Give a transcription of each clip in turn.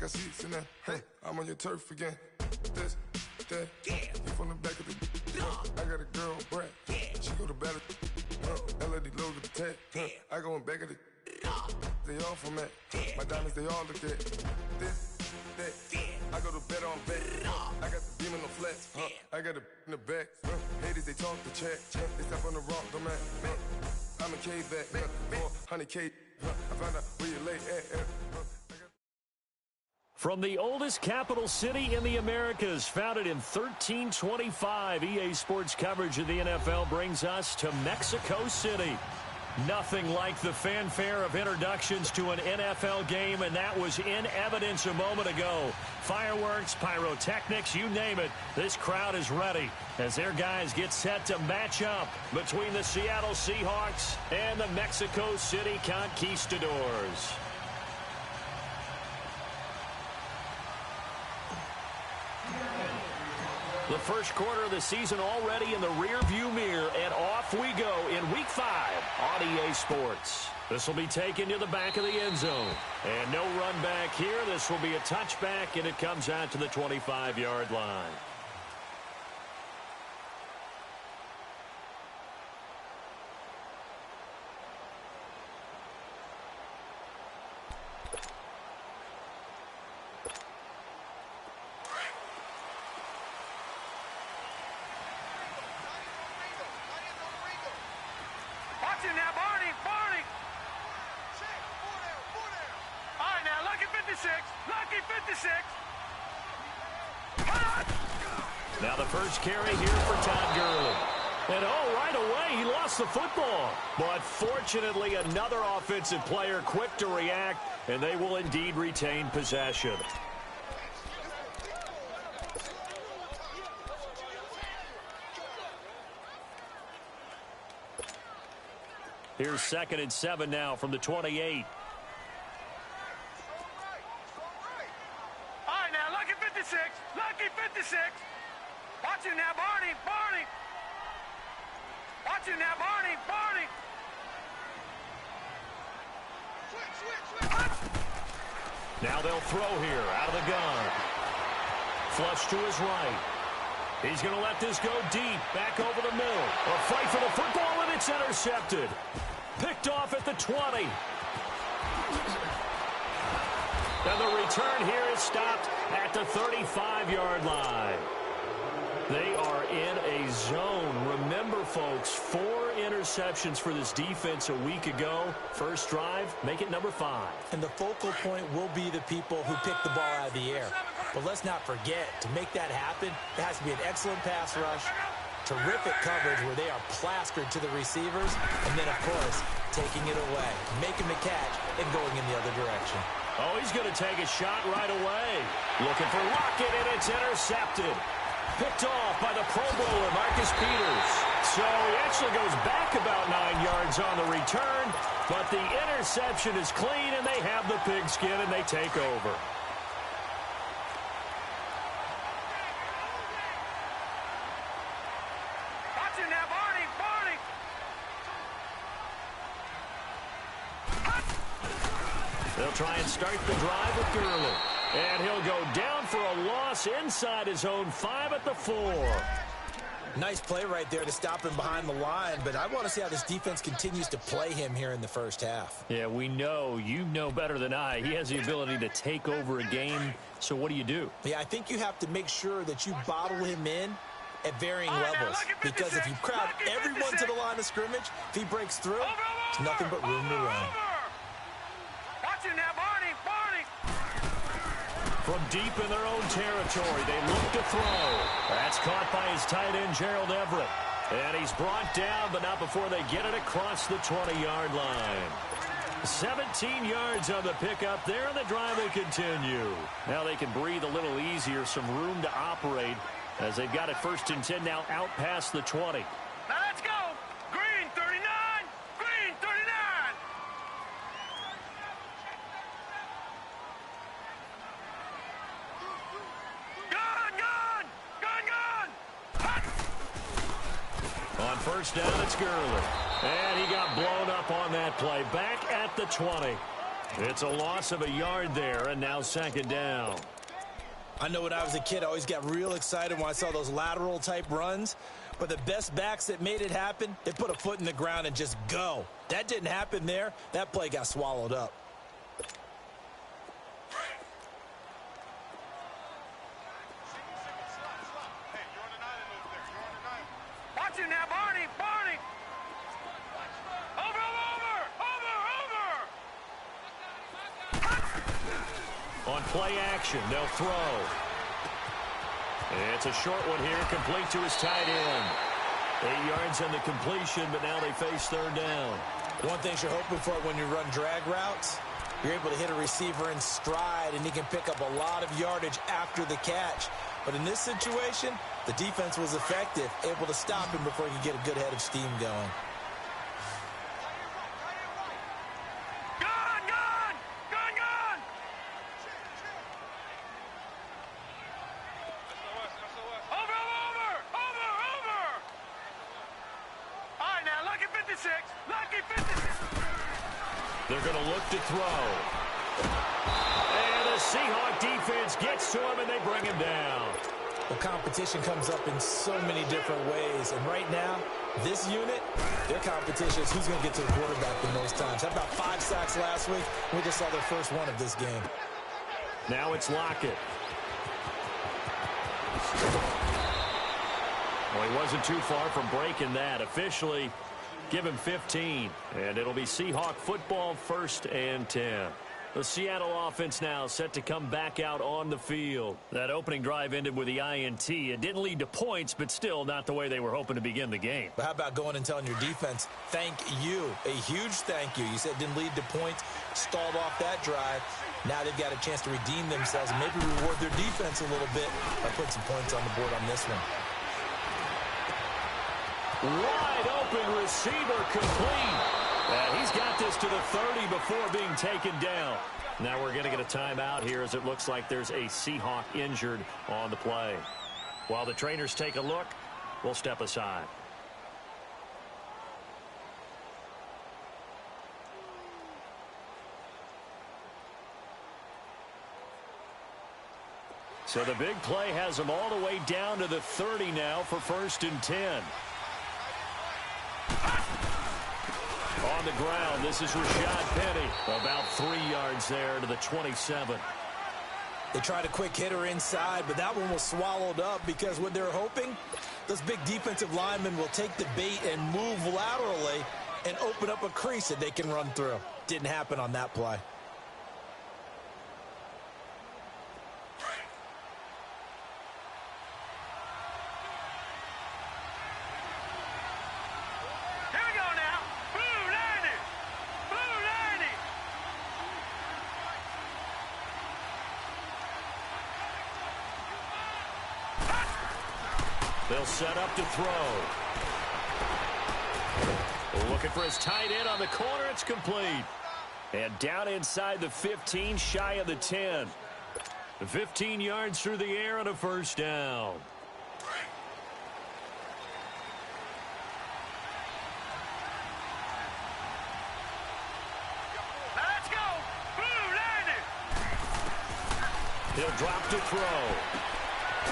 got seats in there. Hey, I'm on your turf again. This, that, you from the back of the. I got a girl, Brad. She go to battle. LED logo the tag. I go in back of the. They all from that. My diamonds, they all look at. This, that. I go to bed on bed. I got the beam in the flats. I got it in the back. Haters, they talk the chat. They step on the rock, the man. I'm a cave back. 400K. I found out where you lay at. From the oldest capital city in the Americas, founded in 1325, EA Sports coverage of the NFL brings us to Mexico City. Nothing like the fanfare of introductions to an NFL game, and that was in evidence a moment ago. Fireworks, pyrotechnics, you name it. This crowd is ready as their guys get set to match up between the Seattle Seahawks and the Mexico City Conquistadors. The first quarter of the season already in the rearview mirror, and off we go in Week 5 on EA Sports. This will be taken to the back of the end zone. And no run back here. This will be a touchback, and it comes out to the 25-yard line. Now, Barney. All right, now, lucky 56. Now the first carry here for Todd Gurley. And right away, he lost the football. But fortunately, another offensive player quick to react, and they will indeed retain possession. Here's 2nd and 7 now from the 28. All right, now, lucky 56. Watch you now, Barney. Watch you now, Barney. Switch. Now they'll throw here out of the gun. Flush to his right. He's going to let this go deep, back over the middle. A fight for the football, and it's intercepted. Picked off at the 20. And the return here is stopped at the 35-yard line. They are in a zone. Remember, folks, 4 interceptions for this defense a week ago. First drive, make it number 5. And the focal point will be the people who pick the ball out of the air. But let's not forget, to make that happen, there has to be an excellent pass rush, terrific coverage where they are plastered to the receivers, and then, of course, taking it away, making the catch, and going in the other direction. Oh, he's going to take a shot right away. Looking for Lockett, and it's intercepted. Picked off by the Pro Bowler, Marcus Peters. So he actually goes back about 9 yards on the return, but the interception is clean, and they have the pigskin, and they take over. Watch it now, Barney. They'll try and start the drive with Gurley. And he'll go down for a loss inside his own 5 at the 4. Nice play right there to stop him behind the line, but I want to see how this defense continues to play him here in the first half. Yeah, we know. You know better than I. He has the ability to take over a game. So what do? Yeah, I think you have to make sure that you bottle him in at varying levels. Because if you crowd everyone to the line of scrimmage, if he breaks through, it's nothing but room to run. Watch it now, Barney. From deep in their own territory, they look to throw. That's caught by his tight end, Gerald Everett. And he's brought down, but not before they get it across the 20-yard line. 17 yards on the pickup there, and the drive will continue. Now they can breathe a little easier, some room to operate, as they've got it 1st and 10 now out past the 20. Now let's go. Green 39. On 1st down, it's Gurley. And he got blown up on that play. Back at the 20. It's a loss of a yard there, and now second down. I know when I was a kid, I always got real excited when I saw those lateral-type runs. But the best backs that made it happen, they put a foot in the ground and just go. That didn't happen there. That play got swallowed up. Watch him now, Barney! Barney! Over! On play action, they'll throw. It's a short one here, complete to his tight end. 8 yards on the completion, but now they face third down. One thing you're hoping for when you run drag routes, you're able to hit a receiver in stride, and he can pick up a lot of yardage after the catch. But in this situation, the defense was effective, able to stop him before he could get a good head of steam going. They're going to look to throw. And the Seahawk defense gets to him, and they bring him down. Well, competition comes up in so many different ways. And right now, this unit, their competition is who's going to get to the quarterback the most times. How about 5 sacks last week? We just saw their first one of this game. Now it's Lockett. Well, he wasn't too far from breaking that. Officially, give him 15, and it'll be Seahawk football, 1st and 10. The Seattle offense now set to come back out on the field. That opening drive ended with the INT. It didn't lead to points, but still not the way they were hoping to begin the game. But how about going and telling your defense, thank you, a huge thank you. You said it didn't lead to points, stalled off that drive. Now they've got a chance to redeem themselves and maybe reward their defense a little bit by putting some points on the board on this one. Wide open receiver complete. And he's got this to the 30 before being taken down. Now we're going to get a timeout here as it looks like there's a Seahawk injured on the play. While the trainers take a look, we'll step aside. So the big play has them all the way down to the 30 now for 1st and 10. On the ground, this is Rashad Penny. About 3 yards there to the 27. They tried a quick hitter inside, but that one was swallowed up because what they're hoping, those big defensive linemen will take the bait and move laterally and open up a crease that they can run through. Didn't happen on that play. They'll set up to throw. Looking for his tight end on the corner. It's complete. And down inside the 15, shy of the 10. 15 yards through the air and a 1st down. Let's go! Blue landed! He'll drop to throw.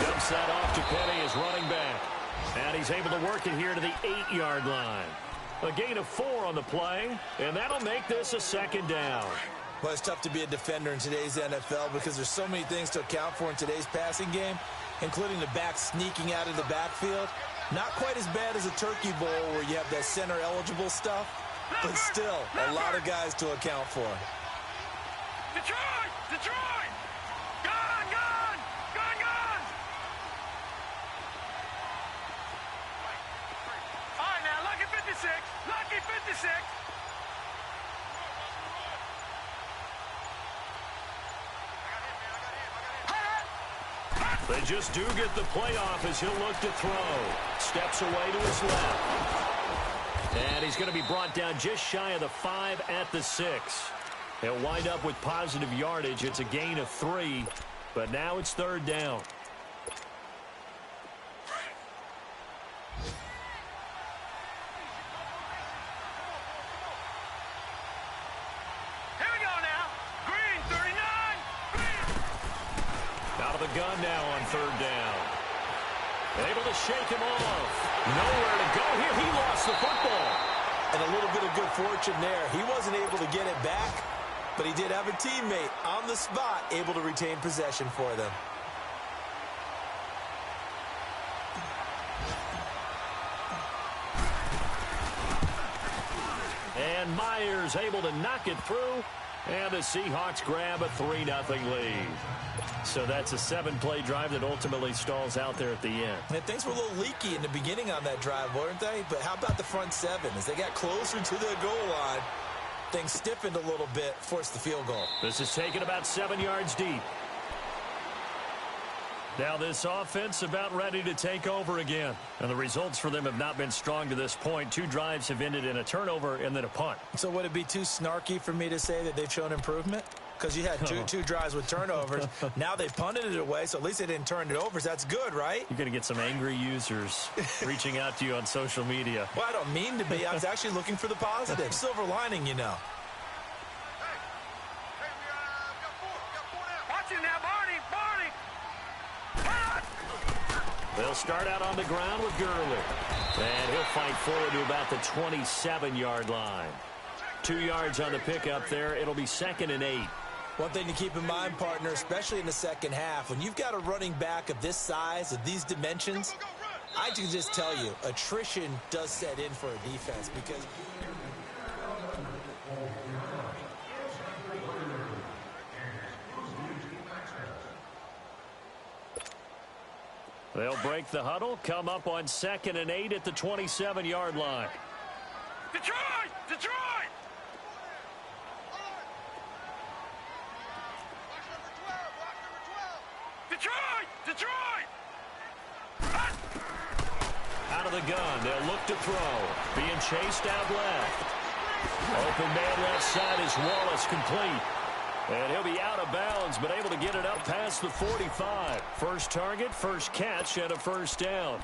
Dumps that off to Penny as running back. And he's able to work it here to the 8-yard line. A gain of 4 on the play, and that'll make this a 2nd down. Well, it's tough to be a defender in today's NFL because there's so many things to account for in today's passing game, including the back sneaking out of the backfield. Not quite as bad as a turkey bowl where you have that center-eligible stuff, but still a lot of guys to account for. Detroit! Detroit! Gone! Gone! Gone! Gone! All right, now, lucky 56. Lucky 56. They just do get the playoff as he'll look to throw. Steps away to his left. And he's going to be brought down just shy of the 5 at the 6. He'll wind up with positive yardage. It's a gain of 3, but now it's 3rd down. Here we go now. the gun now on third down. Able to shake him off. Nowhere to go here. He lost the football. And a little bit of good fortune there. He wasn't able to get it back, but he did have a teammate on the spot able to retain possession for them. And Myers able to knock it through. And the Seahawks grab a 3-0 lead. So that's a 7-play drive that ultimately stalls out there at the end. And things were a little leaky in the beginning on that drive, weren't they? But how about the front seven? As they got closer to the goal line, things stiffened a little bit, forced the field goal. This is taken about 7 yards deep. Now this offense about ready to take over again. And the results for them have not been strong to this point. 2 drives have ended in a turnover and then a punt. So would it be too snarky for me to say that they've shown improvement? Because you had two drives with turnovers. Now they punted it away, so at least they didn't turn it over. So that's good, right? You're going to get some angry users reaching out to you on social media. Well, I don't mean to be. I was actually looking for the positive. Silver lining, you know. Watch it now, Barney. They'll start out on the ground with Gurley. And he'll fight forward to about the 27-yard line. 2 yards on the pickup there. It'll be 2nd and 8. One thing to keep in mind, partner, especially in the second half, when you've got a running back of this size, of these dimensions, I can just tell you, attrition does set in for a defense because... They'll break the huddle, come up on 2nd and 8 at the 27-yard line. Detroit! Out of the gun, they'll look to throw. Being chased out left. Open man left side is Wallace, complete. And he'll be out of bounds, but able to get it up past the 45. First target, first catch, and a first down.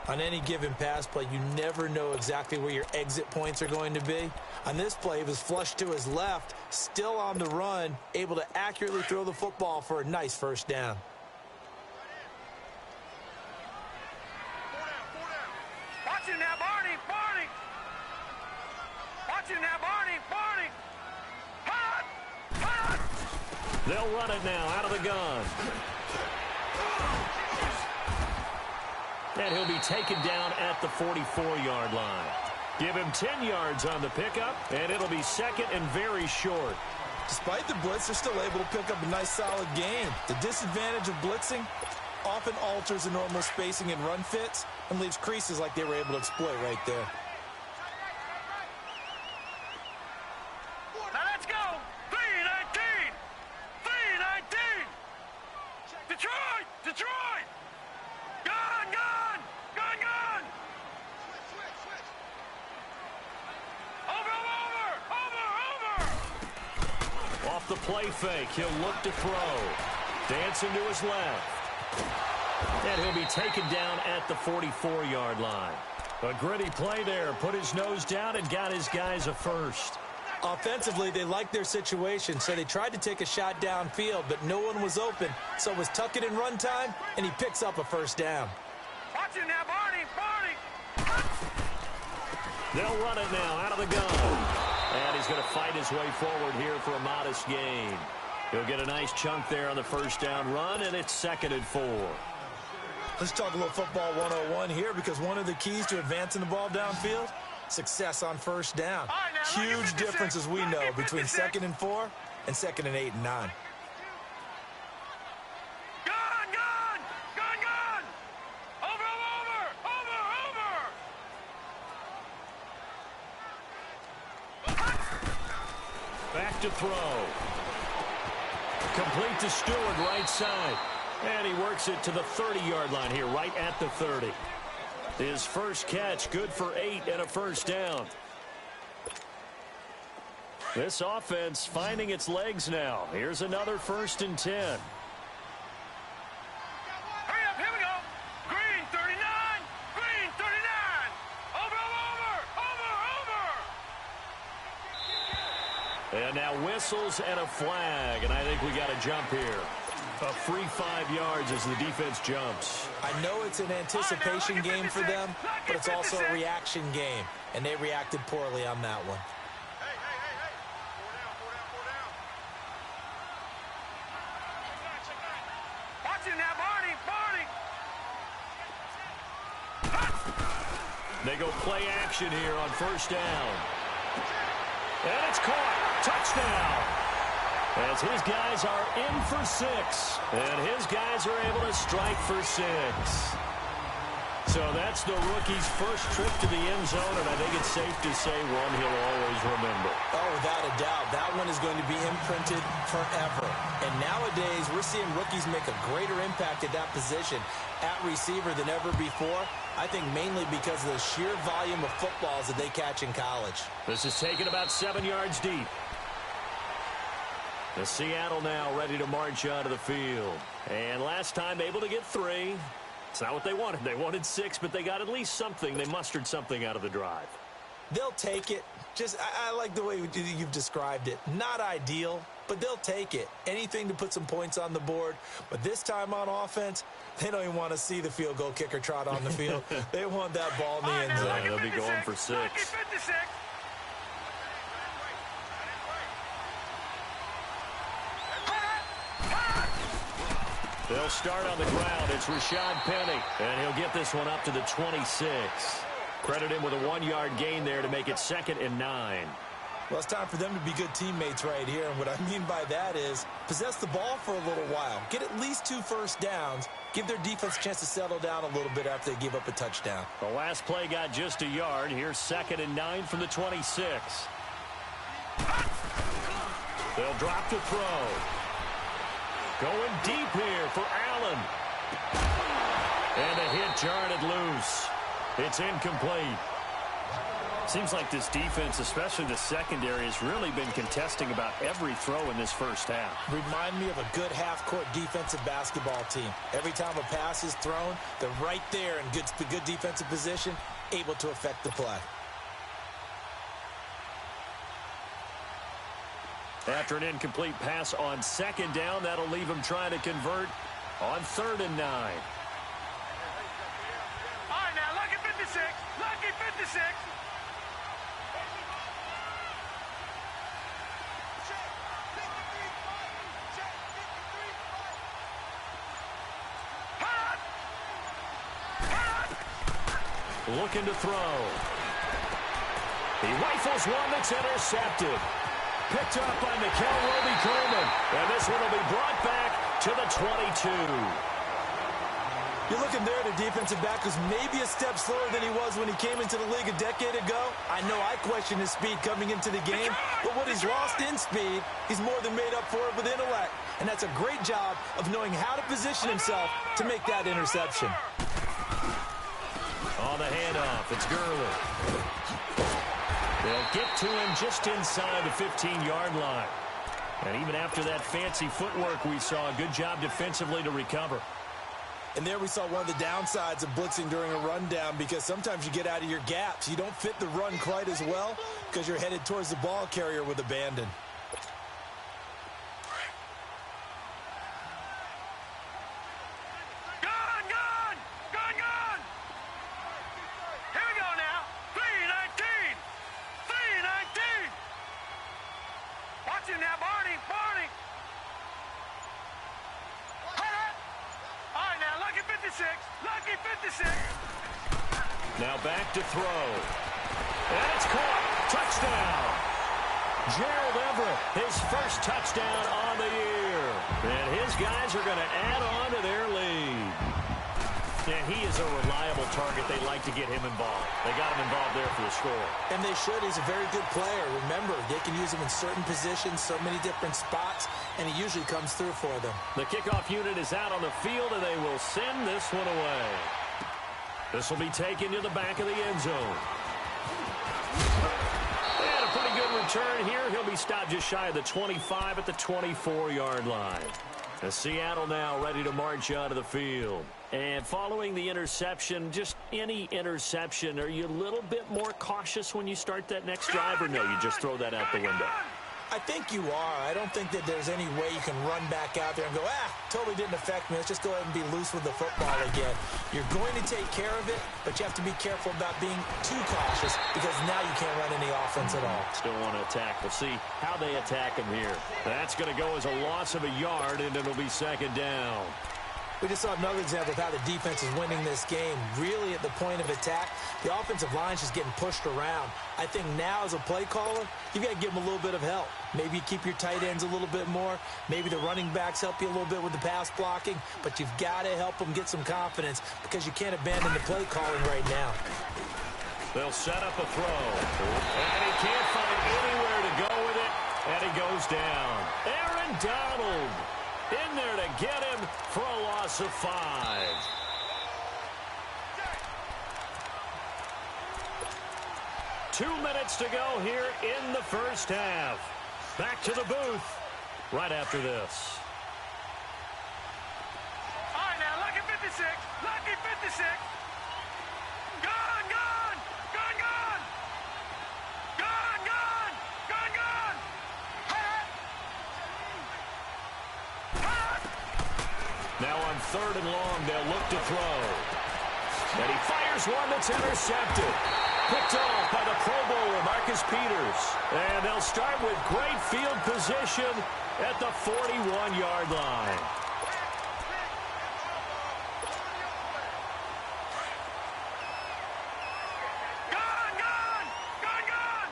On any given pass play, you never know exactly where your exit points are going to be. On this play, he was flushed to his left, still on the run, able to accurately throw the football for a nice first down. Watch it now, Barney. Watch it now, Barney. Hot. They'll run it now out of the gun. And he'll be taken down at the 44-yard line. Give him 10 yards on the pickup, and it'll be 2nd and very short. Despite the blitz, they're still able to pick up a nice solid gain. The disadvantage of blitzing often alters the normal spacing and run fits and leaves creases like they were able to exploit right there. Now let's go. 3-19. Detroit. Gun. Over. Off the play fake, he'll look to throw. Dancing to his left. And he'll be taken down at the 44-yard line. A gritty play there. Put his nose down and got his guys a first. Offensively, they liked their situation, so they tried to take a shot downfield, but no one was open. So it was tuck it in run time, and he picks up a first down. Watch it now, Barney. They'll run it now out of the gun. And he's going to fight his way forward here for a modest gain. He'll get a nice chunk there on the first down run, and it's 2nd and 4. Let's talk a little football 101 here, because one of the keys to advancing the ball downfield, success on first down. Right, now, huge difference, as we know, between 2nd and 4 and 2nd and 8 and 9. Gun. Over. Back to throw. Complete to Stewart, right side. And he works it to the 30-yard line here, right at the 30. His first catch, good for 8 and a first down. This offense finding its legs now. Here's another 1st and 10. Hurry up, here we go. Green 39. Over. And now whistles and a flag, and I think we got a jump here. A free 5 yards as the defense jumps. I know it's an anticipation game for them, but it's also a reaction game, and they reacted poorly on that one. They go play action here on first down. And it's caught. Touchdown. As his guys are in for 6. And his guys are able to strike for 6. So that's the rookie's first trip to the end zone, and I think it's safe to say one he'll always remember. Oh, without a doubt. That one is going to be imprinted forever. And nowadays, we're seeing rookies make a greater impact at that position at receiver than ever before. I think mainly because of the sheer volume of footballs that they catch in college. This is taken about 7 yards deep. The Seattle now ready to march onto the field. And last time able to get 3. It's not what they wanted. They wanted 6, but they got at least something. They mustered something out of the drive. They'll take it. I like the way you've described it. Not ideal, but they'll take it. Anything to put some points on the board. But this time on offense, they don't even want to see the field goal kicker trot on the field. They want that ball in the end zone. They'll be going for 6. They'll start on the ground. It's Rashad Penny, and he'll get this one up to the 26. Credit him with a 1-yard gain there to make it 2nd and 9. Well, it's time for them to be good teammates right here, and what I mean by that is possess the ball for a little while. Get at least 2 first downs. Give their defense a chance to settle down a little bit after they give up a touchdown. The last play got just a yard. Here's 2nd and 9 from the 26. They'll drop to throw. Going deep here for Allen. And a hit jarred it loose. It's incomplete. Seems like this defense, especially the secondary, has really been contesting about every throw in this first half. Remind me of a good half-court defensive basketball team. Every time a pass is thrown, they're right there in good defensive position, able to affect the play. After an incomplete pass on 2nd down, that'll leave him trying to convert on 3rd and 9. All right, now, lucky 56. Lucky 56. Looking to throw. He rifles one that's intercepted. Picked up by Mikel Roby-Coleman. And this one will be brought back to the 22. You're looking there at a defensive back who's maybe a step slower than he was when he came into the league a decade ago. I know I questioned his speed coming into the game, but what he's lost in speed, he's more than made up for it with intellect. And that's a great job of knowing how to position himself to make that interception. On the handoff, it's Gurley. They'll get to him just inside the 15-yard line. And even after that fancy footwork we saw, a good job defensively to recover. And there we saw one of the downsides of blitzing during a rundown, because sometimes you get out of your gaps. You don't fit the run quite as well because you're headed towards the ball carrier with abandon. Now back to throw. And it's caught. Touchdown. Gerald Everett, his first touchdown on the year. And his guys are going to add on to their lead. And he is a reliable target. They like to get him involved. They got him involved there for the score. And they should. He's a very good player. Remember, they can use him in certain positions, so many different spots, and he usually comes through for them. The kickoff unit is out on the field, and they will send this one away. This will be taken to the back of the end zone. And a pretty good return here. He'll be stopped just shy of the 25 at the 24-yard line. The Seattle now ready to march onto the field. And following the interception, just any interception, are you a little bit more cautious when you start that next drive, or no, you just throw that out the window? I think you are. I don't think that there's any way you can run back out there and go, totally didn't affect me. Let's just go ahead and be loose with the football again. You're going to take care of it, but you have to be careful about being too cautious because now you can't run any offense at all. Still want to attack. We'll see how they attack him here. That's going to go as a loss of a yard, and it'll be second down. We just saw another example of how the defense is winning this game. Really at the point of attack, the offensive line is just getting pushed around. I think now as a play caller, you've got to give them a little bit of help. Maybe you keep your tight ends a little bit more. Maybe the running backs help you a little bit with the pass blocking. But you've got to help them get some confidence because you can't abandon the play calling right now. They'll set up a throw. And he can't find anywhere to go with it. And he goes down. Aaron Donald in there to get him for a loss of 5. Two minutes to go here in the first half. Back to the booth right after this. All right, now, lucky 56. Lucky 56. Gone, gone. Gone, gone. Gone, gone. Gone, gone. Now on 3rd and long, they'll look to throw. And he fires one that's intercepted. Picked off by the Pro Bowler, Marcus Peters. And they'll start with great field position at the 41-yard line. Gone, gone. Gone, gone.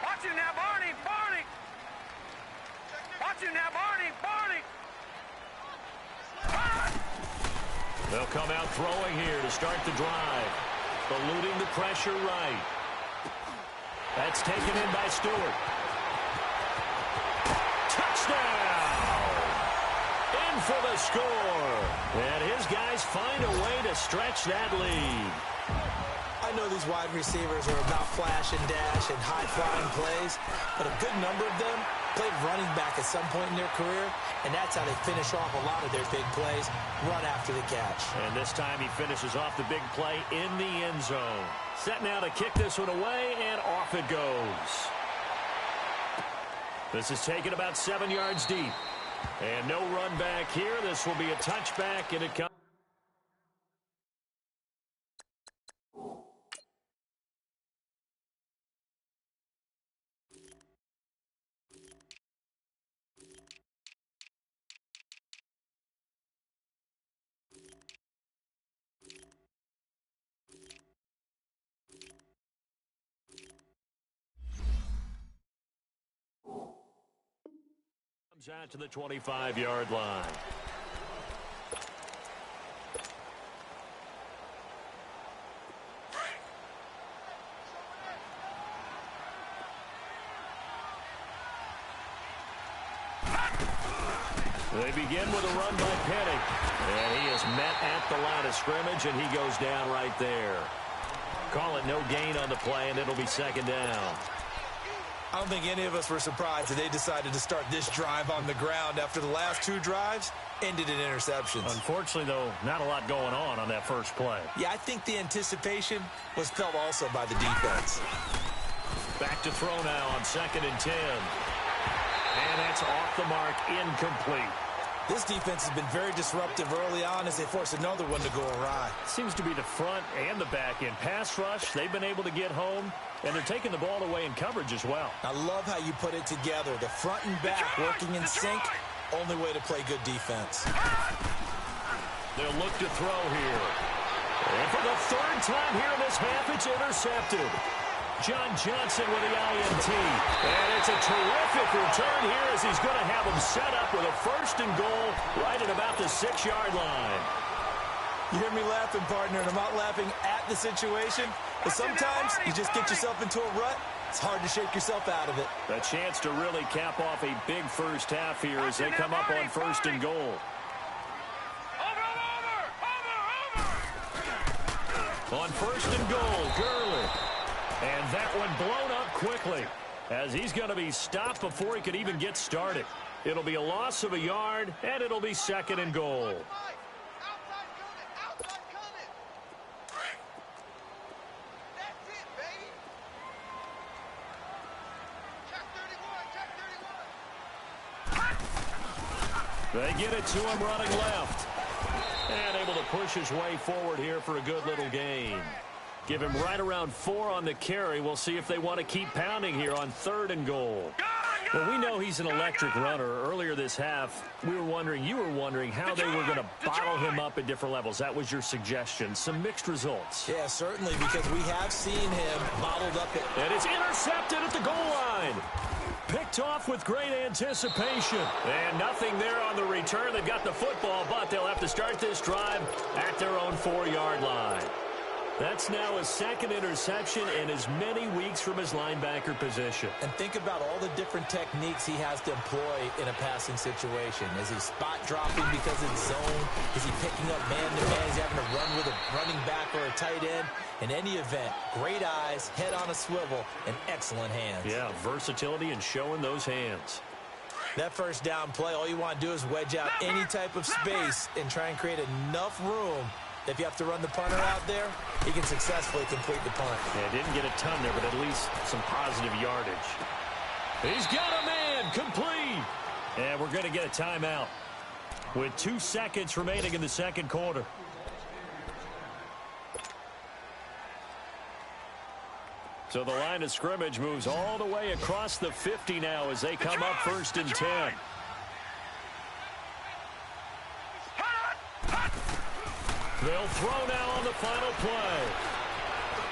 Watch him now, Barney. Barney. Watch him now, Barney. Barney. They'll come out throwing here to start the drive. Eluding the pressure right. That's taken in by Stewart. Touchdown! In for the score. And his guys find a way to stretch that lead. I know these wide receivers are about flash and dash and high-flying plays, but a good number of them played running back at some point in their career, and that's how they finish off a lot of their big plays, run after the catch. And this time he finishes off the big play in the end zone. Set now to kick this one away, and off it goes. This is taken about 7 yards deep. And no run back here. This will be a touchback, and it comes. Out to the 25-yard line. They begin with a run by Penny. And he is met at the line of scrimmage, and he goes down right there. Call it no gain on the play, and it'll be second down. I don't think any of us were surprised that they decided to start this drive on the ground after the last 2 drives ended in interceptions. Unfortunately, though, not a lot going on that first play. Yeah, I think the anticipation was felt also by the defense. Back to throw now on 2nd and 10. And that's off the mark, incomplete. This defense has been very disruptive early on as they force another one to go awry. Seems to be the front and the back end. Pass rush, they've been able to get home, and they're taking the ball away in coverage as well. I love how you put it together. The front and back working in sync, only way to play good defense. They'll look to throw here. And for the 3rd time here in this half, it's intercepted. John Johnson with the INT. And it's a terrific return here as he's going to have him set up with a 1st and goal right at about the 6-yard line. You hear me laughing, partner, and I'm not laughing at the situation, but sometimes you just get yourself into a rut. It's hard to shake yourself out of it. A chance to really cap off a big first half here as they come up on 1st and goal. On 1st and goal, Gurley. And that one blown up quickly as he's going to be stopped before he could even get started. It'll be a loss of a yard, and it'll be 2nd and goal. They get it to him running left. And able to push his way forward here for a good little gain. Give him right around 4 on the carry. We'll see if they want to keep pounding here on 3rd and goal. Well, we know he's an electric runner. Earlier this half, you were wondering how they were going to bottle him up at different levels. That was your suggestion. Some mixed results. Yeah, certainly, because we have seen him bottled up. And it's intercepted at the goal line. Picked off with great anticipation. And nothing there on the return. They've got the football, but they'll have to start this drive at their own 4-yard line. That's now his 2nd interception in as many weeks from his linebacker position. And think about all the different techniques he has to employ in a passing situation. Is he spot dropping because it's zone? Is he picking up man-to-man? Is he having to run with a running back or a tight end? In any event, great eyes, head on a swivel, and excellent hands. Yeah, versatility and showing those hands. That first down play, all you want to do is wedge out any type of space and try and create enough room. If you have to run the punter out there, he can successfully complete the punt. Yeah, didn't get a ton there, but at least some positive yardage. He's got a man, complete. And we're going to get a timeout with 2 seconds remaining in the 2nd quarter. So the line of scrimmage moves all the way across the 50 now as they come up 1st and 10. They'll throw now on the final play.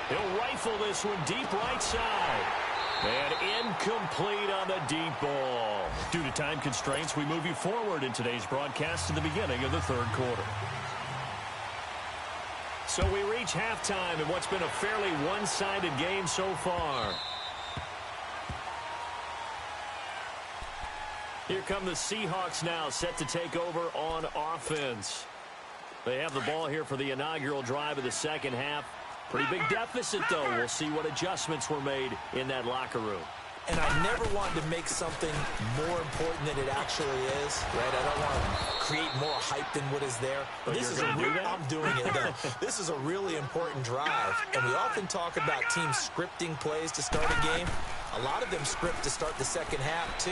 He'll rifle this one deep right side. And incomplete on the deep ball. Due to time constraints, we move you forward in today's broadcast to the beginning of the 3rd quarter. So we reach halftime in what's been a fairly one-sided game so far. Here come the Seahawks now, set to take over on offense. They have the ball here for the inaugural drive of the 2nd half. Pretty big deficit, though. We'll see what adjustments were made in that locker room. And I never want to make something more important than it actually is, right? I don't want to create more hype than what is there. But this is I'm doing it, though. This is a really important drive. And we often talk about teams scripting plays to start a game. A lot of them script to start the 2nd half, too.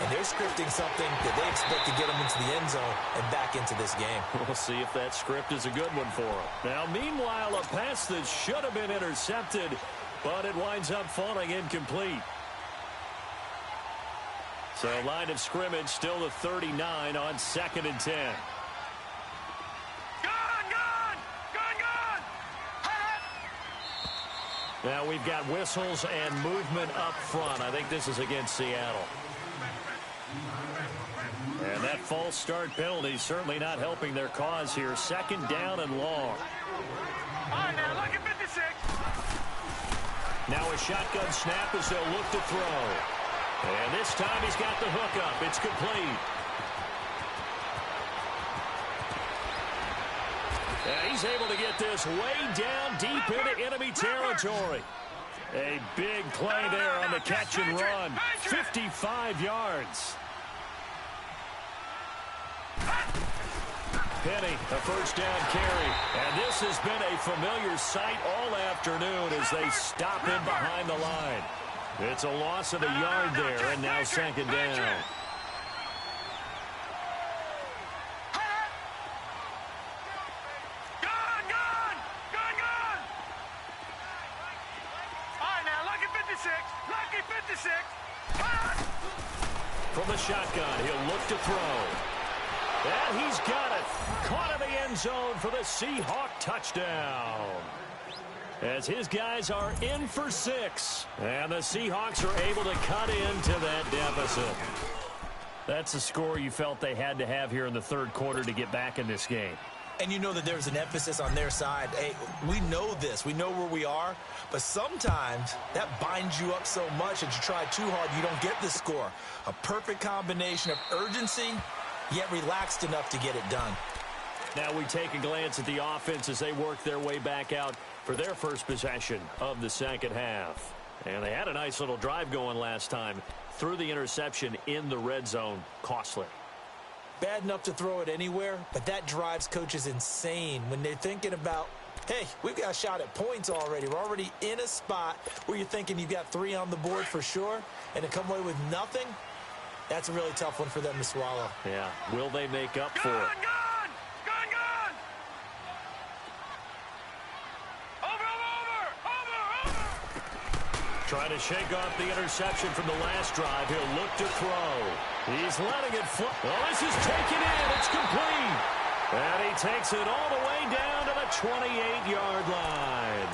And they're scripting something that they expect to get them into the end zone and back into this game. We'll see if that script is a good one for them. Now, meanwhile, a pass that should have been intercepted, but it winds up falling incomplete. So line of scrimmage still the 39 on 2nd and 10. Now we've got whistles and movement up front. I think this is against Seattle. And that false start penalty certainly not helping their cause here. 2nd down and long. All right, now look at 56. Now a shotgun snap as they'll look to throw. And this time he's got the hook up. It's complete. And he's able to get this way down deep into enemy territory. A big play there on the catch and run. 55 yards. Penny, a first down carry. And this has been a familiar sight all afternoon as they stop him behind the line. It's a loss of a yard there, and now 2nd down. From the shotgun, he'll look to throw. And he's got it. Caught in the end zone for the Seahawk touchdown. As his guys are in for 6. And the Seahawks are able to cut into that deficit. That's a score you felt they had to have here in the 3rd quarter to get back in this game. And you know that there's an emphasis on their side. Hey, we know this. We know where we are. But sometimes that binds you up so much that you try too hard, you don't get the score. A perfect combination of urgency, yet relaxed enough to get it done. Now we take a glance at the offense as they work their way back out for their first possession of the 2nd half. And they had a nice little drive going last time. Threw the interception in the red zone. Costly. Bad enough to throw it anywhere, but that drives coaches insane when they're thinking about, hey, we've got a shot at points already. We're already in a spot where you're thinking you've got 3 on the board for sure, and to come away with nothing, That's a really tough one for them to swallow. Yeah, will they make up for it? Gone! Gone! Over! Trying to shake off the interception from the last drive. He'll look to throw. He's letting it fly. Oh, this is taken in. It's complete. And he takes it all the way down to the 28-yard line.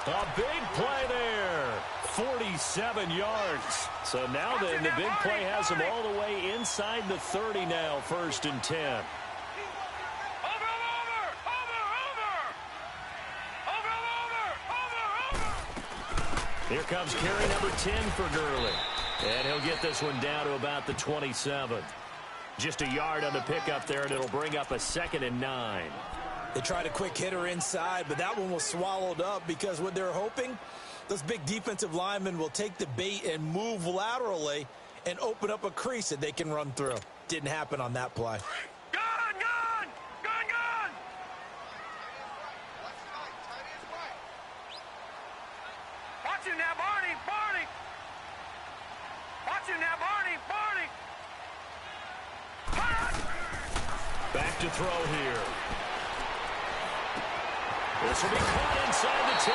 A big play there. 47 yards. So now then, the big play has him all the way inside the 30 now, 1st and 10. Here comes carry number 10 for Gurley. And he'll get this one down to about the 27. Just a yard on the pickup there, and it'll bring up a 2nd and 9. They tried a quick hitter inside, but that one was swallowed up because what they're hoping, those big defensive linemen will take the bait and move laterally and open up a crease that they can run through. Didn't happen on that play. Gone! Watch him now, Barney! Watch him now, Barney! Back to throw here. This will be caught inside the 10.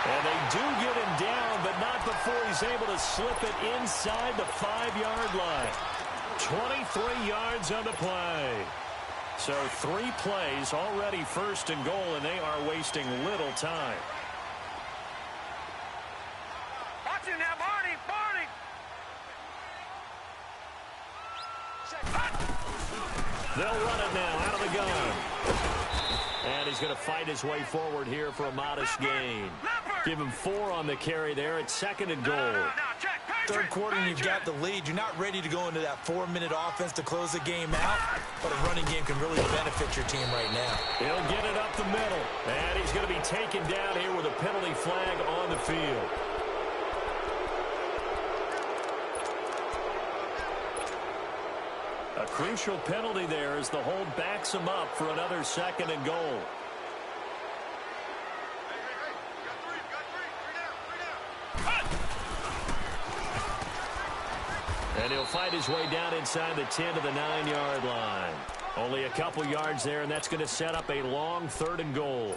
And they do get him down, but not before he's able to slip it inside the 5-yard line. 23 yards on the play. So 3 plays already 1st and goal, and they are wasting little time. Watch him now, Barney! They'll run it now out of the gun. And he's going to fight his way forward here for a modest gain. Give him 4 on the carry there. It's 2nd and goal. Third quarter, and you've got the lead. You're not ready to go into that 4-minute offense to close the game out, but a running game can really benefit your team right now. He'll get it up the middle, and he's going to be taken down here with a penalty flag on the field. A crucial penalty there as the hold backs him up for another 2nd and goal. And he'll fight his way down inside the 10 to the 9-yard line. Only a couple yards there, and that's going to set up a long 3rd and goal.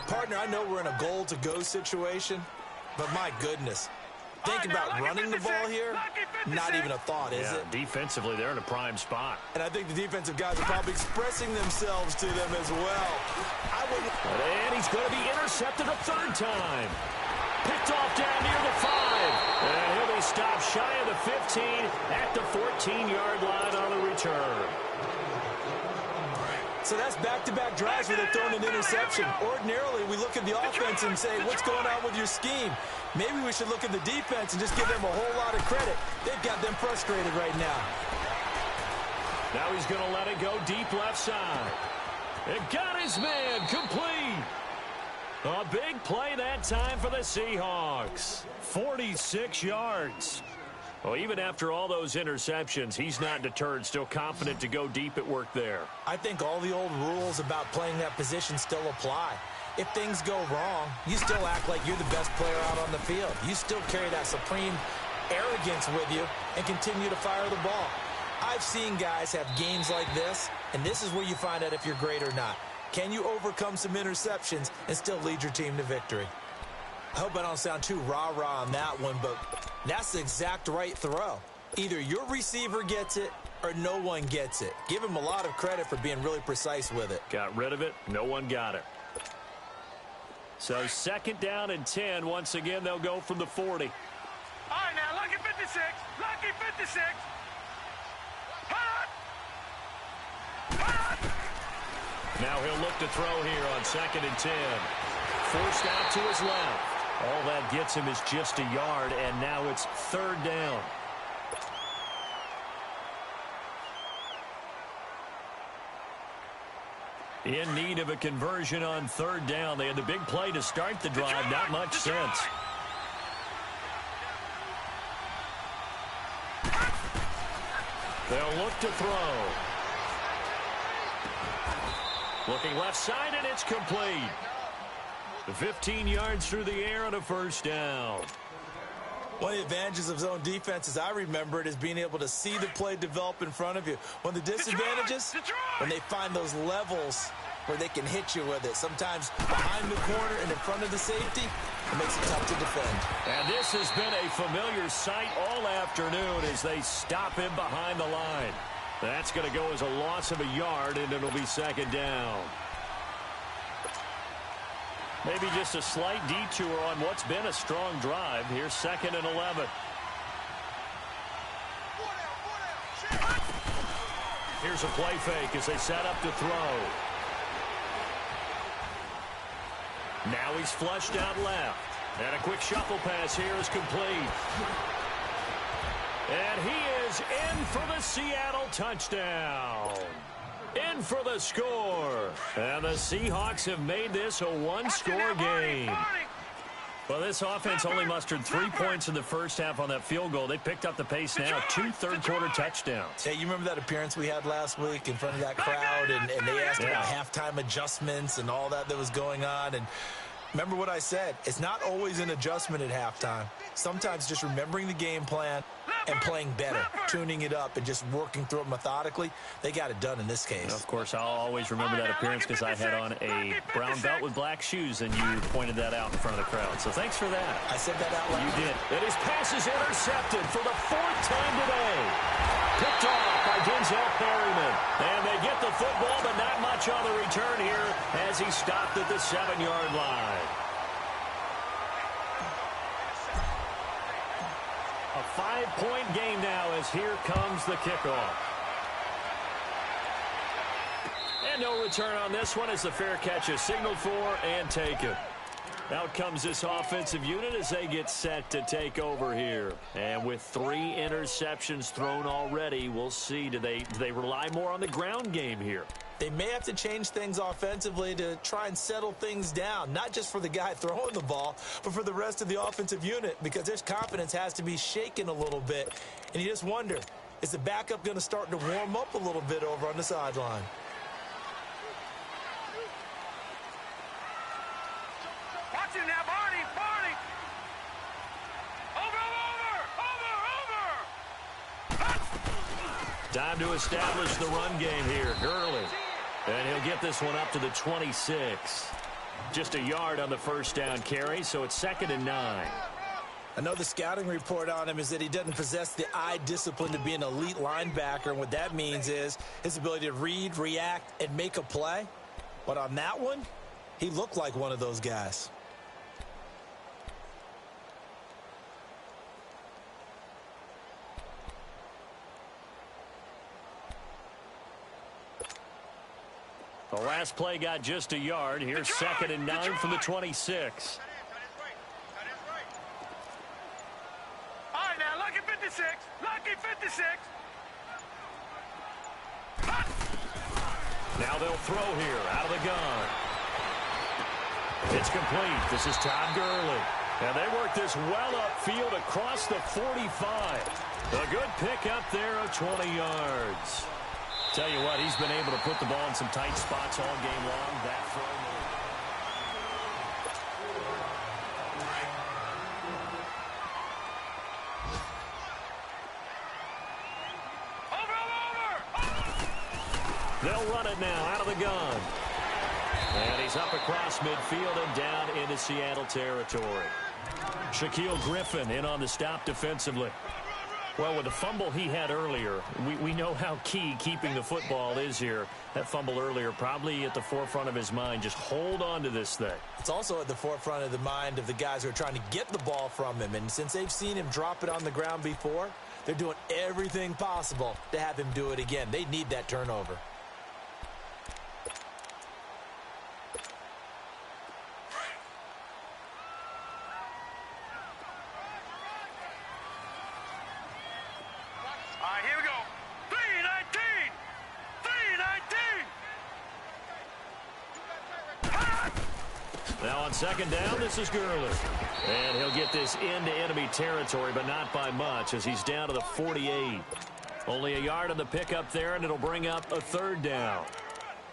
Partner, I know we're in a goal-to-go situation, but my goodness. Think about running the ball here, not even a thought, is it? Defensively, they're in a prime spot. And I think the defensive guys are probably expressing themselves to them as well. And he's going to be intercepted a 3rd time. Picked off down near the 5. And he'll be stopped shy of the 15 at the 14-yard line on the return. So that's back-to-back drives where they're throwing an interception. Ordinarily, we look at the offense and say, what's going on with your scheme? Maybe we should look at the defense and just give them a whole lot of credit. They've got them frustrated right now. Now he's going to let it go deep left side. It got his man complete. A big play that time for the Seahawks. 46 yards. Well, even after all those interceptions, he's not deterred, still confident to go deep at work there. I think all the old rules about playing that position still apply. If things go wrong, you still act like you're the best player out on the field. You still carry that supreme arrogance with you and continue to fire the ball. I've seen guys have games like this, and this is where you find out if you're great or not. Can you overcome some interceptions and still lead your team to victory? I hope I don't sound too rah-rah on that one, but that's the exact right throw. Either your receiver gets it or no one gets it. Give him a lot of credit for being really precise with it. Got rid of it. No one got it. So 2nd down and 10. Once again, they'll go from the 40. All right, now, lucky 56. Lucky 56. Now he'll look to throw here on 2nd and 10. Forced out to his left. All that gets him is just a yard, and now it's 3rd down. In need of a conversion on 3rd down. They had the big play to start the drive. Not much sense. They'll look to throw. Looking left side, and it's complete. 15 yards through the air on a 1st down. One of the advantages of zone defense, as I remember it, is being able to see the play develop in front of you. One of the disadvantages, when they find those levels where they can hit you with it. Sometimes behind the corner and in front of the safety, it makes it tough to defend. And this has been a familiar sight all afternoon as they stop him behind the line. That's going to go as a loss of a yard, and it'll be second down. Maybe just a slight detour on what's been a strong drive. Here's 2nd and 11. Here's a play fake as they set up to throw. Now he's flushed out left. And a quick shuffle pass here is complete. And he is in for the Seattle touchdown. In for the score. And the Seahawks have made this a one-score game. Well, this offense only mustered 3 points in the first half on that field goal. They picked up the pace now. 2 third-quarter touchdowns. Hey, you remember that appearance we had last week in front of that crowd? And they asked about halftime adjustments and all that was going on. And remember what I said. It's not always an adjustment at halftime. Sometimes just remembering the game plan and playing better, tuning it up and just working through it methodically. They got it done in this case. Of course, I'll always remember that appearance because I had on a brown belt with black shoes, and you pointed that out in front of the crowd. So thanks for that. I said that out loud. You did. And his pass is intercepted for the 4th time today. Picked off by Denzel Perryman. And they get the football, but not much on the return here as he stopped at the 7-yard line. A 5-point game now as here comes the kickoff. And no return on this one as the fair catch is signaled for and taken. Out comes this offensive unit as they get set to take over here. And with 3 interceptions thrown already, we'll see. Do they rely more on the ground game here? They may have to change things offensively to try and settle things down, not just for the guy throwing the ball, but for the rest of the offensive unit, because their confidence has to be shaken a little bit. And you just wonder, is the backup going to start to warm up a little bit over on the sideline? Watch him now, Barney! Over! Time to establish the run game here. Gurley. And he'll get this one up to the 26. Just a yard on the first down carry, so it's 2nd and 9. I know the scouting report on him is that he doesn't possess the eye discipline to be an elite linebacker, and what that means is his ability to read, react, and make a play. But on that one, he looked like one of those guys. The last play got just a yard. Here's 2nd and 9 from the 26. All right, now, lucky 56. Lucky 56. Now they'll throw here out of the gun. It's complete. This is Todd Gurley. And they work this well upfield across the 45. A good pick up there of 20 yards. Tell you what, he's been able to put the ball in some tight spots all game long. That throw. They'll run it now out of the gun. And he's up across midfield and down into Seattle territory. Shaquille Griffin in on the stop defensively. Well, with the fumble he had earlier, we know how key keeping the football is here. That fumble earlier probably at the forefront of his mind. Just hold on to this thing. It's also at the forefront of the mind of the guys who are trying to get the ball from him. And since they've seen him drop it on the ground before, they're doing everything possible to have him do it again. They need that turnover. All right, here we go. 319. 319. Now on 2nd down, this is Gurley. And he'll get this into enemy territory, but not by much as he's down to the 48. Only a yard on the pickup there, and it'll bring up a 3rd down.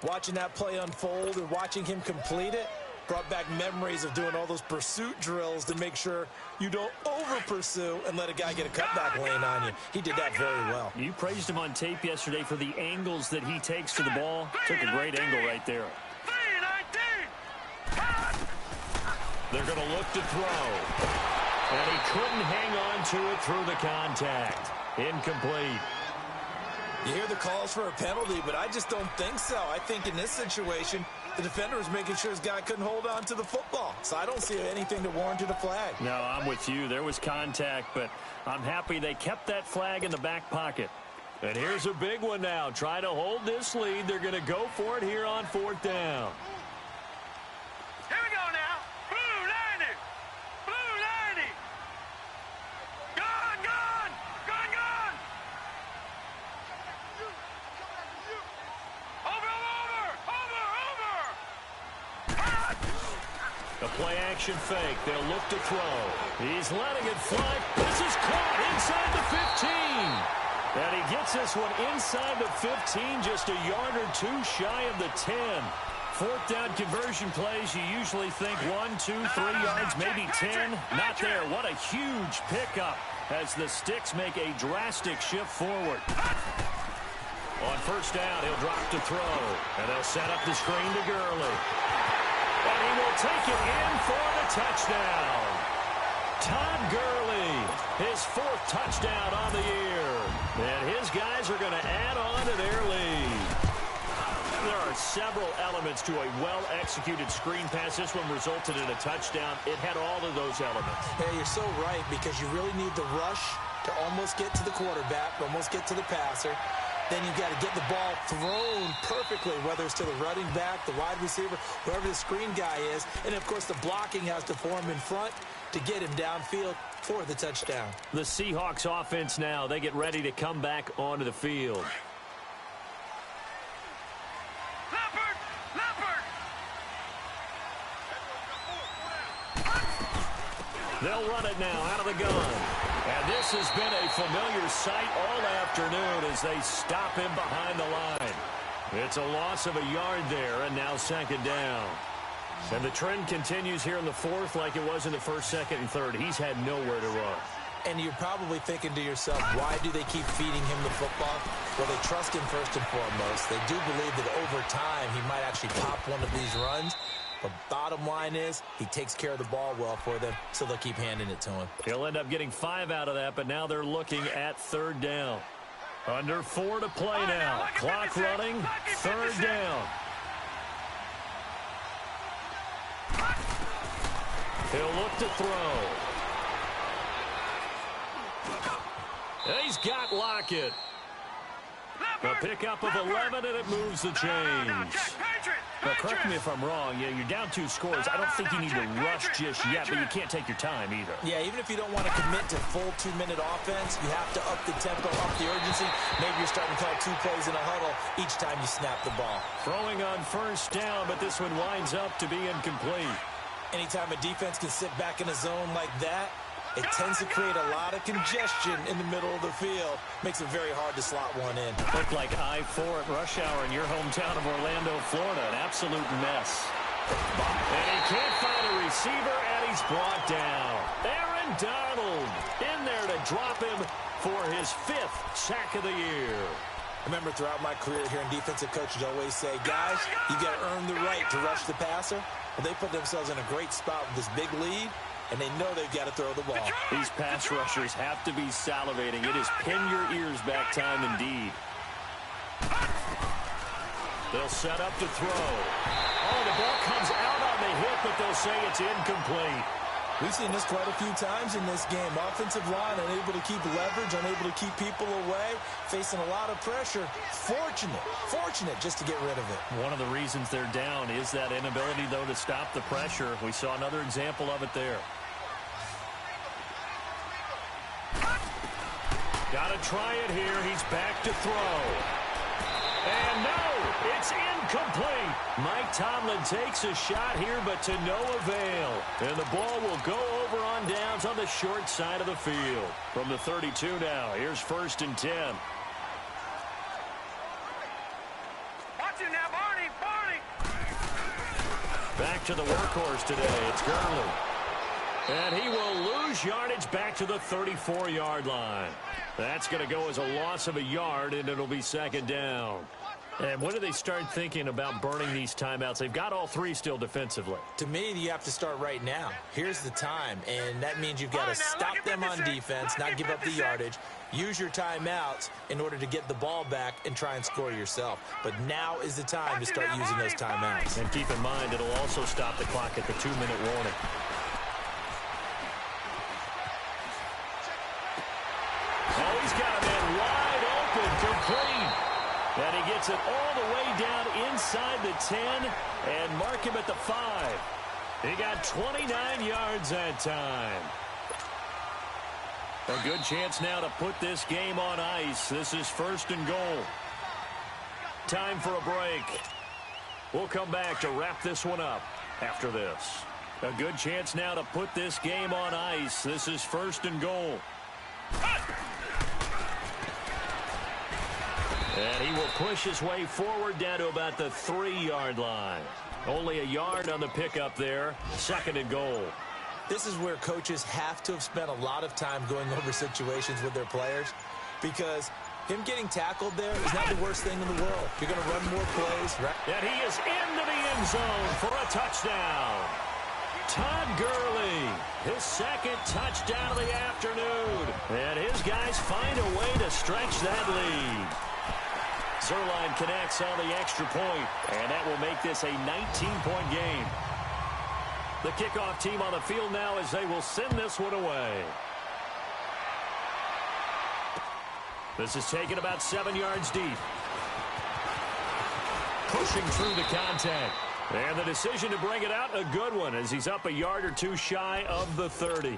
Watching that play unfold and watching him complete it, Brought back memories of doing all those pursuit drills to make sure you don't over-pursue and let a guy get a cutback lane on you. He did that very well. You praised him on tape yesterday for the angles that he takes to the ball. Took a great angle right there. They're going to look to throw. And he couldn't hang on to it through the contact. Incomplete. You hear the calls for a penalty, but I just don't think so. I think in this situation, the defender was making sure his guy couldn't hold on to the football. So I don't see anything to warrant a flag. No, I'm with you. There was contact, but I'm happy they kept that flag in the back pocket. And here's a big one now. Try to hold this lead. They're going to go for it here on 4th down. Here we go now. Blue 90. Blue 90. Gone, gone. Gone, gone. A play action fake. They'll look to throw. He's letting it fly. This is caught inside the 15. And he gets this one inside the 15, just a yard or two shy of the 10. 4th down conversion plays, you usually think 1, 2, 3 yards, maybe 10. Not there. What a huge pickup as the Sticks make a drastic shift forward. On 1st down, he'll drop to throw. And they'll set up the screen to Gurley. And he will take it in for the touchdown. Todd Gurley, his 4th touchdown on the year. And his guys are going to add on to their lead. There are several elements to a well-executed screen pass. This one resulted in a touchdown. It had all of those elements. Yeah, you're so right, because you really need the rush to almost get to the quarterback, almost get to the passer. Then you've got to get the ball thrown perfectly, whether it's to the running back, the wide receiver, whoever the screen guy is. And, of course, the blocking has to form in front to get him downfield for the touchdown. The Seahawks offense now, they get ready to come back onto the field. Leopard! Leopard! They'll run it now out of the gun. And this has been a familiar sight all afternoon as they stop him behind the line. It's a loss of a yard there, and now 2nd down. And the trend continues here in the 4th like it was in the 1st, 2nd, and 3rd. He's had nowhere to run. And you're probably thinking to yourself, why do they keep feeding him the football? Well, they trust him first and foremost. They do believe that over time he might actually pop one of these runs. But bottom line is, he takes care of the ball well for them, so they'll keep handing it to him. He'll end up getting 5 out of that, but now they're looking at 3rd down. Under 4 to play now. Clock running, 3rd down. He'll look to throw. He's got Lockett. A pickup of 11, and it moves the chains. Now, correct me if I'm wrong. Yeah, you're down 2 scores. I don't think you need to rush just yet, but you can't take your time either. Yeah, even if you don't want to commit to full 2-minute offense, you have to up the tempo, up the urgency. Maybe you're starting to call 2 plays in a huddle each time you snap the ball. Throwing on 1st down, but this one winds up to be incomplete. Anytime a defense can sit back in a zone like that, it tends to create a lot of congestion in the middle of the field. Makes it very hard to slot one in. Looked like I-4 at rush hour in your hometown of Orlando, Florida. An absolute mess. And he can't find a receiver, and he's brought down. Aaron Donald in there to drop him for his 5th sack of the year. I remember throughout my career here in defensive coaches always say, guys, you got to earn the right to rush the passer. Well, they put themselves in a great spot with this big lead, and they know they've got to throw the ball. These pass rushers have to be salivating. It is pin your ears back time indeed. They'll set up to throw. Oh, the ball comes out on the hit, but they'll say it's incomplete. We've seen this quite a few times in this game. Offensive line unable to keep leverage, unable to keep people away, facing a lot of pressure. Fortunate just to get rid of it. One of the reasons they're down is that inability, though, to stop the pressure. We saw another example of it there. Got to try it here. He's back to throw. And no, it's incomplete. Mike Tomlin takes a shot here, but to no avail. And the ball will go over on downs on the short side of the field. From the 32 now, here's 1st and 10. Watch it now, Barney. Back to the workhorse today. It's Gurley. And he will lose yardage back to the 34-yard line. That's going to go as a loss of a yard, and it'll be second down. And when do they start thinking about burning these timeouts? They've got all three still defensively. To me, you have to start right now. Here's the time, and that means you've got to stop them on defense, not give up the yardage. Use your timeouts in order to get the ball back and try and score yourself. But now is the time to start using those timeouts. And keep in mind, it'll also stop the clock at the 2-minute warning. Oh, he's got a man wide open, complete. And he gets it all the way down inside the 10 and mark him at the 5. He got 29 yards that time. A good chance now to put this game on ice. This is first and goal. Time for a break. We'll come back to wrap this one up after this. A good chance now to put this game on ice. This is first and goal. And he will push his way forward down to about the 3-yard line. Only a yard on the pickup there. Second and goal. This is where coaches have to have spent a lot of time going over situations with their players, because him getting tackled there is not the worst thing in the world. You're going to run more plays, right? And he is into the end zone for a touchdown. Todd Gurley, his second touchdown of the afternoon. And his guys find a way to stretch that lead. Zerline connects on the extra point, and that will make this a 19-point game. The kickoff team on the field now as they will send this one away. This is taken about 7 yards deep. Pushing through the contact. And the decision to bring it out, a good one, as he's up a yard or two shy of the 30.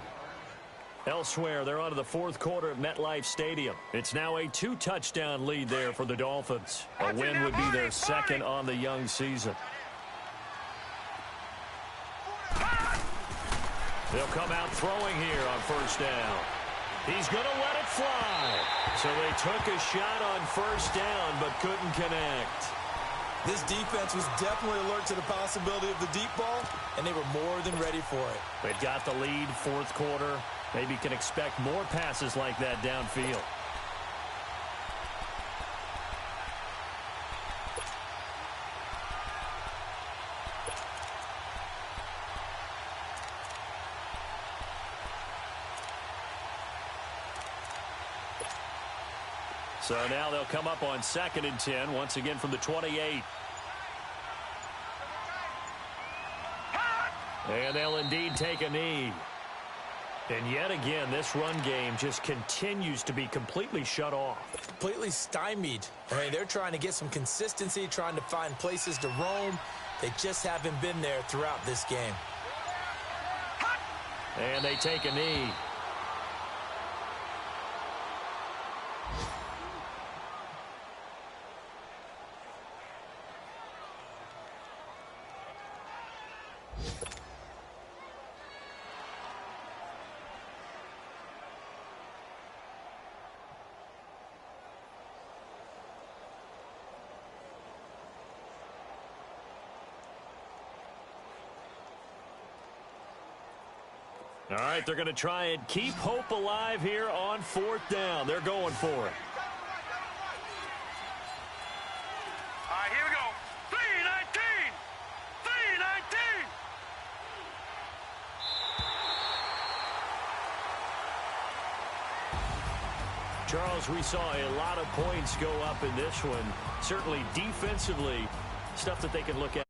Elsewhere, they're on to the fourth quarter at MetLife Stadium. It's now a 2-touchdown lead there for the Dolphins. A win would be their second on the young season. They'll come out throwing here on first down. He's going to let it fly. So they took a shot on first down but couldn't connect. This defense was definitely alert to the possibility of the deep ball, and they were more than ready for it. They've got the lead, fourth quarter. Maybe can expect more passes like that downfield. So now they'll come up on 2nd and 10, once again from the 28. And they'll indeed take a knee. And yet again, this run game just continues to be completely shut off. Completely stymied. I mean, they're trying to get some consistency, trying to find places to roam. They just haven't been there throughout this game. And they take a knee. All right, they're going to try and keep hope alive here on 4th down. They're going for it. All right, here we go. 3-19. 3-19. Charles, we saw a lot of points go up in this one. Certainly defensively, stuff that they can look at